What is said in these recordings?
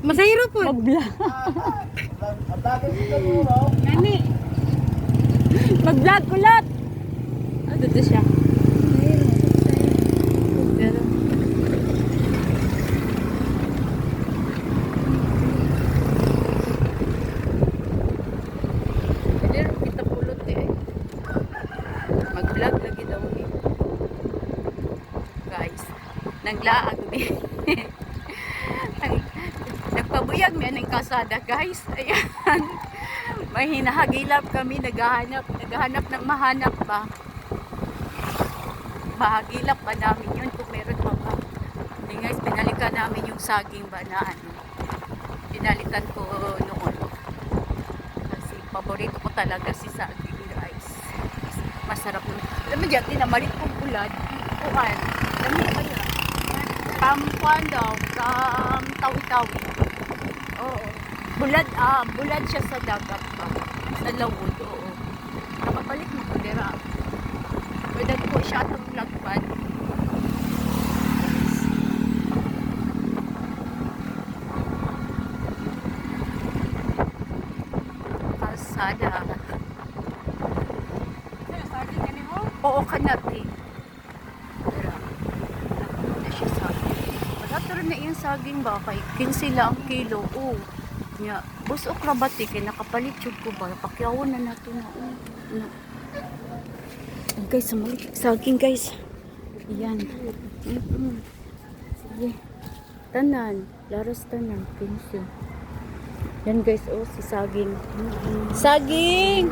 Masahiro po. Mag-vlog. Nani. Mag-vlog kulat. Ano to siya? Pero pero kita pulot eh. Mag-vlog lagi daw ni. Guys, naglaag ni. Nagpabuyag mi aning kasada, guys. Ayan. May hinahagilap kami, naghahanap ng mahanap ba. Mahagilap pa namin yun kung meron pa ba. Hindi guys, pinalikan namin yung saging ba na ano. Pinalitan ko noon. Kasi paborito ko talaga si saging, guys. Masarap nun. Alam mo dyan, tinamalit kong ulad. Kuhan. Alam mo kaya? Kampuan daw. Tawi-tawi. Oo. Bulad siya sa dagat ba? Sa lawod, oo. Nakabalik mo ko dira. Pwede ko siya itong lagpad. Kalsada. Saging gani mo? Oo, kanat eh. Dira. Nakuna siya saging. Matatuloy na yung saging ba? Kay 15 lang ang kilo. Oo. Nya, bus okra bati kay nakapalit jud ko ba pakyawon na nato na guys, mali saging guys. Yan. Sige. Tanan, laras tanan, pinso. Yan guys, oh si saging. Saging.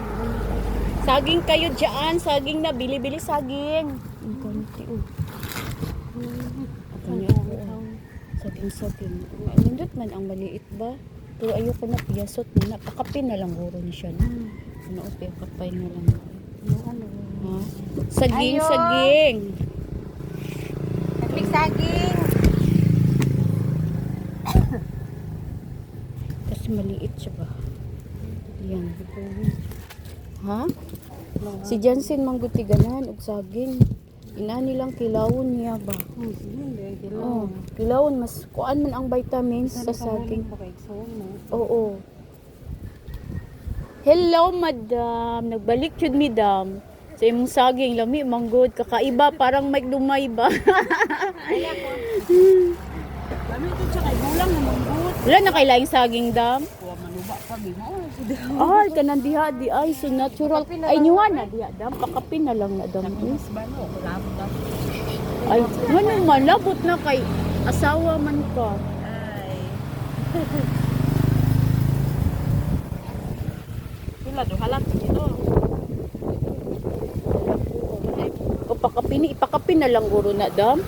Saging kayo diyan, saging na bili-bili saging. Ang konti oh. Saging. Nindot man ang maliit ba? Pero ayoko na piyasot na. Pakapin na lang guro ni siya na. Ano o, pakapay na lang. Ano? Ha? Saging, Ayo. saging. Naglik saging. Kasi maliit siya ba? Yan. Ha? Si Jansen manggutiganan og saging. Inani lang kilawon niya ba? Oh, kilawon mas kuan man ang vitamins sa saging. Oo. Hello, madam. Nagbalik yun, madam. Sa imong saging, lami, manggod. Kakaiba, parang may dumay ba? Lami ito siya kay gulang na mangbut. Wala na kay laing saging, dam? Kuha manuba kami mo. Ay, kanan diha, di ay, so natural. Ay, nyuwan na diha, dam. Pakapin na lang na, dam. Mas ba no? Labot. Ay, ano man, labot na kay asawa man ka. Ay. Pila do halat dito. O ipakapin na lang guro na, dam.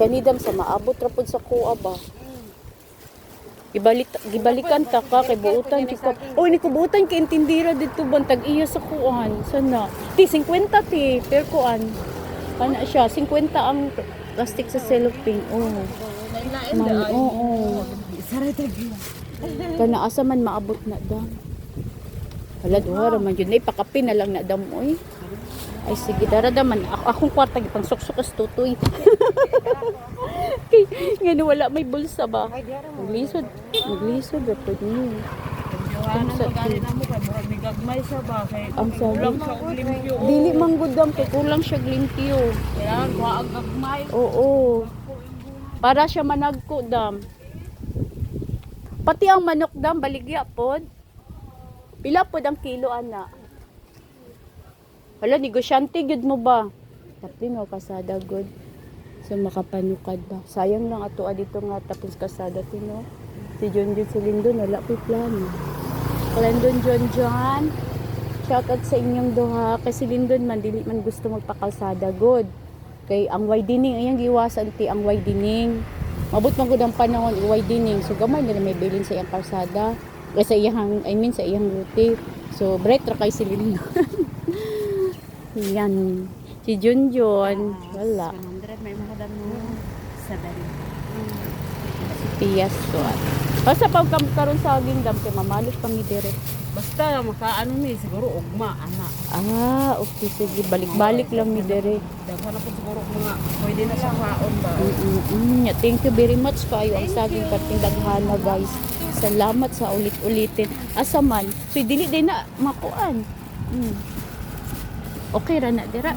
Kanidam sa maabot rapod sa kuha ba? Gibalikan ta ka kay buutan ti ka. Oy ni kubutan kay intindira didto bantag iya sa kuan. Sana. Ti 50 ti per kuan. Kana siya 50 ang plastic sa cellophane. Oh. Oo. Saray tagi. Kana asa man maabot na dam. Hala duha ra man jud na ipakapin na lang na dam oy. Ay sige dara daman akong kwarta gipang suksok as tutoy. Ngano wala may bulsa ba? Maglisod rapod ni. Johanna magali na mo kay murag migagmay sa ba kay Ang kulang sabi. sa og limpyo. Dili man gud dam kay kulang siya limpyo. Kailangan kuha ang gagmay. Oo. Para siya managko dam. Pati ang manok dam baligya pod. Pila pod ang kilo ana? Hala, negosyante gud mo ba? Tapi no kasada gud. So makapanukad ba? Sayang lang ato dito nga tapos kasada tino. Si John si Lindon wala ko'y plano. Lindon John. Shout out sa inyong duha kasi Lindon man dili man gusto magpakalsada good. Kay ang widening ayang giwasan ti ang widening. Mabot man gud ang panahon i-widening. So gamay nila may bilin sa iyang kalsada. Sa iyang sa iyang route. So break ra kay si Lindon. Yan. Si Junjun, wala. 100 may mahadam mo. 7. Si Pia Suat. Basta pag karon sa aging dam kay mamalit kami dire. Basta makaano mi siguro ugma ana. Okay, sige, balik-balik lang mi dire. Daghan na po siguro mga pwede na sa kaon ba. Thank you very much kayo ang saging katindaghana guys. Salamat sa ulit-ulitin. Asa man, so dili din na makuan. Okay ra na dira.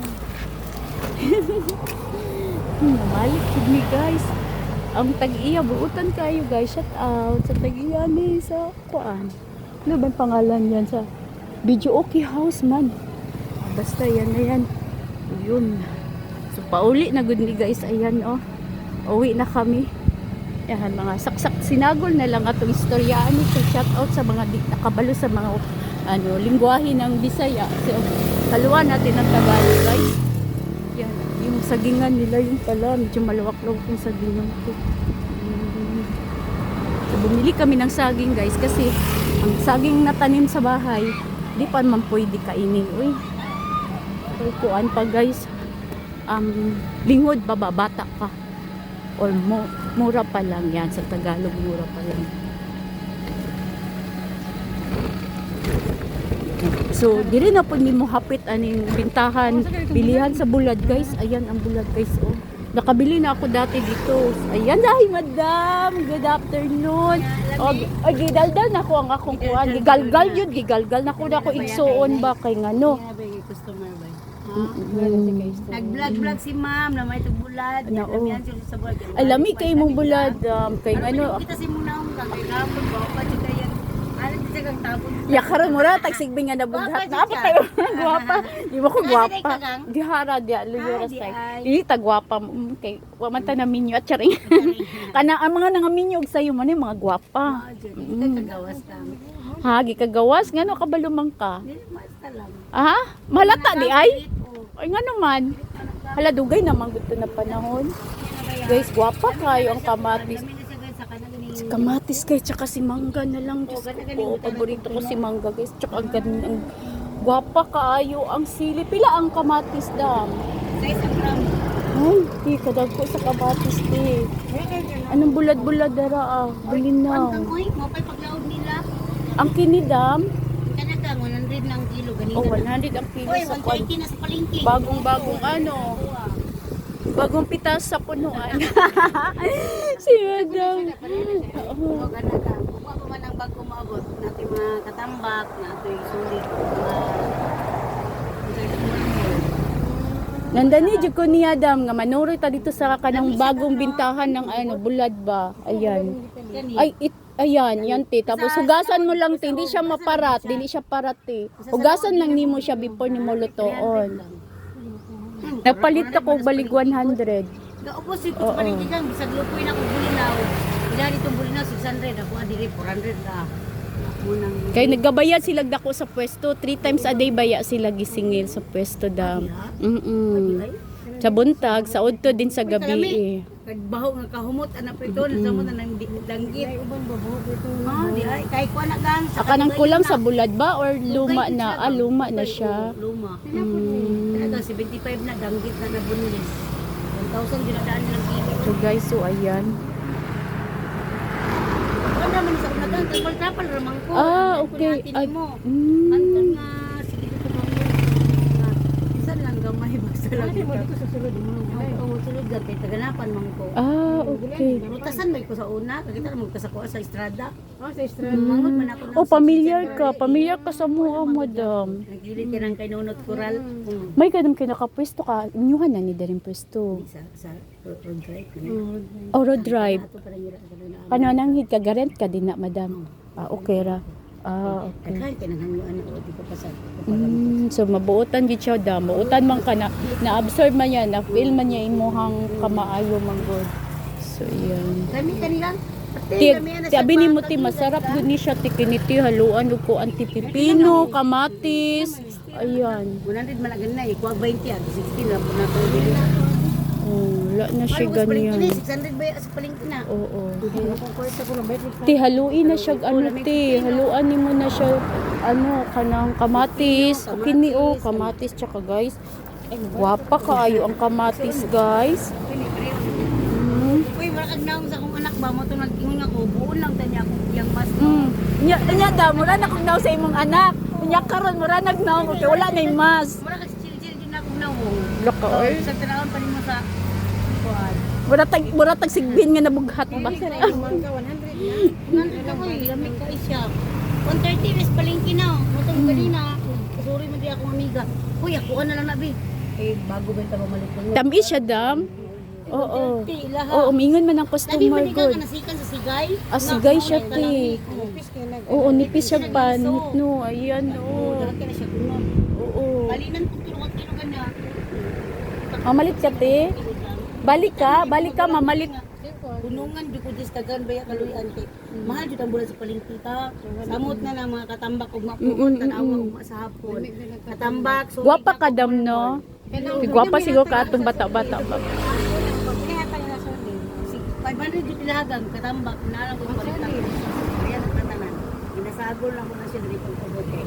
Mamalit kami guys. Ang tag-iya buutan kayo guys. Shout out sa tag-iya ni sa kuan. Ano ba ang pangalan yan sa Video Okay House man. Basta yan na yan. Yun. So pauli na good ni guys. Ayan oh. Uwi na kami. Yan mga saksak sinagol na lang atong istoryaan ni. So shout out sa mga di nakabalo sa mga lingwahe ng Bisaya. So haluan natin ang Tagalog guys. Yan. Yung sagingan nila yung pala. Medyo malawak-lawak yung sagingan ko. So bumili kami ng saging guys kasi ang saging na tanim sa bahay di pa man pwede kainin. Uy. Kuan pa guys. Lingod bata pa. Or mura pa lang yan sa Tagalog, mura pa lang. So, dili na po ni mo hapit aning bintahan, bilihan sa bulad guys. Ayan ang bulad guys oh. Nakabili na ako dati dito. Ayan, ay madam, good afternoon. Gidaldal na ko ang akong kuan. Gigalgal yun, gigalgal na ko igsuon ba kay ngano. Customer ba? Nag-vlog si ma'am na may bulad. Lamian siya sa bulad. Ay, lami kay mong bulad. Kay ngano. Kita si muna ang kay gapon ba pa siya yan. Ano siya kang tapon. Ya karon mura tagsig-bing nga nabughat na apa tayo gwapa. Di mo ko gwapa. Dihara dia luyura say. Dili ta gwapa kay wa man ta na minyo at charing. Kana ang mga nangaminyo og sayo man mga gwapa. Kagawas kami. Ha, gikagawas ngano kabalumang ka? Basta lang. Malata di ay? Ay ngano man. Hala dugay naman gud na panahon. Guys, gwapa kayo ang kamatis. Kamatis kay tsaka si mangga na lang Diyos ko. Paborito ko si mangga guys. Tsaka ang gwapa kaayo ang sili. Pila ang kamatis dam? 6 gram. Ay, di kadag ko sa kamatis di. Anong bulad-bulad dara Bulinaw. Uy, mapay paglaod nila. Ang kinidam? Kanaka 100 lang kilo ganito. 100 ang kilo Uy, sa kwan. 120 na sa palengke. Bagong bagong pitas sa punuan. Si madam. Oo, kanaka. Kuha pa man ang bago maabot. Natin mga katambak, natin sulit. Nandani jud ko ni Adam nga manuri ta dito sa kanang bagong bintahan ng bulad ba. Ayan. Ayan, yan te. Tapos hugasan mo lang te, hindi siya maparat, dili siya parat te. Hugasan lang nimo siya before nimo lutoon. Nagpalit ako balig 100. Opposite ko pa rin kang bisag lupoy na ko bulinaw. Ila dito bulinaw 600 ako adiri 400 na. Munang Kay naggabayad sila dako sa pwesto, 3 times a day baya sila gisingil sa pwesto dam. Sa buntag, sa udto din sa gabi eh. Kagbaho nga kahumot ana pa ito sa mo nang danggit. Di ay kay ko na gang sa Kanang kulang sa bulad ba or luma na? Luma na siya. luma. Talaga 75 na danggit na nabunlis. 1,000 ginadaan nilang kilo. So guys, so ayan. Wala man sa unagan tapal-tapal ramang ko. Okay. Anton nga sige dito ba. Bisan lang gamay basta lang dito sa sulod mo. Oo, sulod gati taganapan man ko. Okay. Rutasan may ko sa una, kakita mo ka sa estrada. Sa estrada. Mangot man ako. Oh, familiar ka sa mga madam. Nagdilit ka ng kay Nonot Coral. May kadam kay nakapwesto ka, inyuhan na ni daring pwesto. Sa road drive. Road drive. Ato pa rin yun. Kano nang hit ka garant ka din na madam. Okay ra. Okay. Kahit pinanghanyuan ako, di ko pasal. So mabuotan gid siya da. Mabuotan man ka na-absorb man yan, na-feel man niya imuhang kamaayo man god. So yan. Kami kanila. Ti abi ni mo ti masarap gud ni siya ti kiniti haluan ug ko antipipino, kamatis. Ayan. 100 malagan na, ikuha 20 at 16 na po na ito. Wala na siya ganyan. 600 ba sa palengke na? Oo. Ti haluin na siya haluan ni mo na siya kanang kamatis. Kini kamatis tsaka guys. Gwapa kaayo ang kamatis guys. Uy, wala kang naong sa akong anak ba mo to nag-ingon ako, buon lang tanya ako yang mas. Nya daw mura na kung daw sa imong anak. Nya karon mura nagnaw mo kay wala na mas. Mura kasi chill-chill din ako nawong. Loko oy. Sa tinaon pa nimo sa kuan. Mura tag sigbin nga nabughat ba. Nandito ko eh, lamig ka siya. 130 res palengke na. Mutong ganina. Sorry man di akong amiga. Uy, ako na lang nabi. Eh, bago ba ito bumalik ko? Tamis siya dam. Oo. 130 lahat. Oo, mingon man ang Sabi customer man ka good. nasikan sa sigay. Ah, sigay siya, Na, te. talamig. Oo, nipis siya pa. No, ayan, oo. Dahil ka na siya kunon. Oo. Balinan kung tulungan kilo ka na. Mamalit ka, te. Balik ka, mamalit. Bunungan di ko distagan baya kaloy ante. Mahal jud ang bulan sa palengke ta. Samot na lang mga katambak ug mapuot tanawa ug sa hapon. Katambak so Gwapa ka dam, no? Gwapa siguro ka atong bata-bata pa. kaya pa nila sa din. 500 jud ilahagan katambak na lang ko balitan. Kaya nagtatanan. Inasagol lang ko na siya diri pag abot kay.